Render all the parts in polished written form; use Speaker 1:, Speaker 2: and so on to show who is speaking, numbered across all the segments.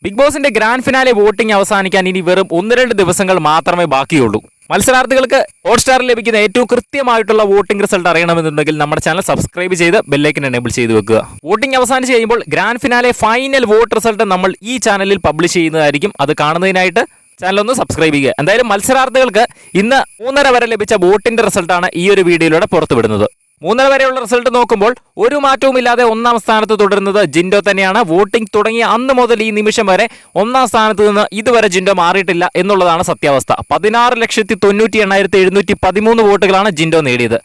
Speaker 1: Big ബോസിന്റെ grand finale voting അവസാനിക്കാൻ ഇനി വെറും 1-2 ദിവസങ്ങൾ മാത്രമേ ബാക്കിയുള്ളൂ. മത്സരാർത്ഥികൾക്ക് ഹോട്ട്സ്റ്റാറിൽ ലഭിക്കുന്ന ഏറ്റവും കൃത്യമായിട്ടുള്ള വോട്ടിംഗ് റിസൾട്ട് അറിയണമെന്നുണ്ടെങ്കിൽ നമ്മുടെ ചാനൽ സബ്സ്ക്രൈബ് ചെയ്ത് ബെല്ലൈക്കൻ എനേബിൾ ചെയ്ത് വെക്കുക. വോട്ടിംഗ് അവസാനിച്ച് കഴിയുമ്പോൾ grand finale final vote result നമ്മൾ ഈ ചാനലിൽ പബ്ലിഷ് ചെയ്യുന്നതായിരിക്കും. അത് കാണുന്നതിനായിട്ട് ചാനൽ ഒന്ന് സബ്സ്ക്രൈബ് ചെയ്യുക. എന്തായാലും മത്സരാർത്ഥികൾക്ക് ഇന്ന് 3:30 വരെ ലഭിച്ച വോട്ടിന്റെ റിസൾട്ടാണ് ഈ ഒരു വീഡിയോയിലൂടെ പുറത്തുവിടുന്നത്. 3:30 വരെയുള്ള റിസൾട്ട് നോക്കുമ്പോൾ ഒരു മാറ്റവും ഇല്ലാതെ 1-ാം സ്ഥാനത്ത് തുടരുന്നത് ജിൻഡോ തന്നെയാണ്. വോട്ടിംഗ് തുടങ്ങിയ അന്ന് മുതൽ ഈ നിമിഷം വരെ 1-ാം സ്ഥാനത്ത് നിന്ന് ഇതുവരെ ജിൻഡോ മാറിയിട്ടില്ല എന്നുള്ളതാണ് സത്യാവസ്ഥ. 16,98,713 വോട്ടുകളാണ് ജിൻഡോ നേടിയത്.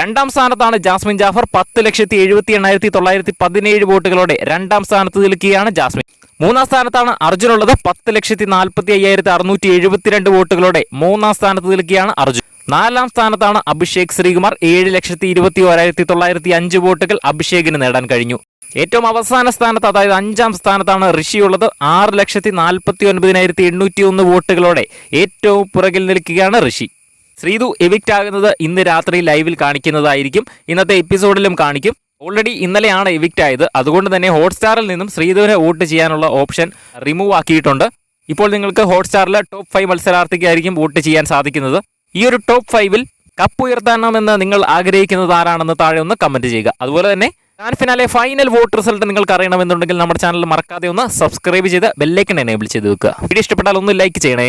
Speaker 1: 2-ാം സ്ഥാനത്താണ് ജാസ്മിൻ ജാഫർ. 10,78,917 വോട്ടുകളോടെ 2-ാം സ്ഥാനത്ത് നിൽക്കുകയാണ് ജാസ്മിൻ. 3-ാം സ്ഥാനത്താണ് അർജുനുള്ളത്. 10,45,672 വോട്ടുകളോടെ 3-ാം സ്ഥാനത്ത് നിൽക്കുകയാണ് അർജുൻ. 4-ാം സ്ഥാനത്താണ് അഭിഷേക് ശ്രീകുമാർ. 7,21,105 വോട്ടുകൾ അഭിഷേകിന് നേടാൻ കഴിഞ്ഞു. ഏറ്റവും അവസാന സ്ഥാനത്ത്, അതായത് 5-ാം സ്ഥാനത്താണ് ഋഷിയുള്ളത്. 6,49,801 വോട്ടുകളോടെ ഏറ്റവും പുറകിൽ നിൽക്കുകയാണ് ഋഷി. ശ്രീതു എവിക്റ്റ് ആകുന്നത് ഇന്ന് രാത്രി ലൈവിൽ കാണിക്കുന്നതായിരിക്കും. ഇന്നത്തെ എപ്പിസോഡിലും കാണിക്കും. ഓൾറെഡി ഇന്നലെയാണ് എവിക്റ്റ് ആയത്. അതുകൊണ്ട് തന്നെ ഹോട്ട്സ്റ്റാറിൽ നിന്നും ശ്രീതുവിനെ വോട്ട് ചെയ്യാനുള്ള ഓപ്ഷൻ റിമൂവ് ആക്കിയിട്ടുണ്ട്. ഇപ്പോൾ നിങ്ങൾക്ക് ഹോട്ട്സ്റ്റാറിലെ ടോപ്പ് 5 മത്സരാർത്ഥിക്കായിരിക്കും വോട്ട് ചെയ്യാൻ സാധിക്കുന്നത്. ഈ ഒരു ടോപ്പ് 5-ൽ കപ്പ് ഉയർത്തണമെന്ന് നിങ്ങൾ ആഗ്രഹിക്കുന്നത് ആരാണെന്ന് താഴെ ഒന്ന് കമന്റ് ചെയ്യുക. അതുപോലെ തന്നെ grand finale final vote result നിങ്ങൾക്ക് അറിയണമെന്നുണ്ടെങ്കിൽ നമ്മുടെ ചാനൽ മറക്കാതെ ഒന്ന് സബ്സ്ക്രൈബ് ചെയ്ത് ബെല്ലൈക്കൺ എനേബിൾ ചെയ്ത് വെക്കുക. വീഡിയോ ഇഷ്ടപ്പെട്ടാൽ ഒന്ന് ലൈക്ക് ചെയ്യണേ.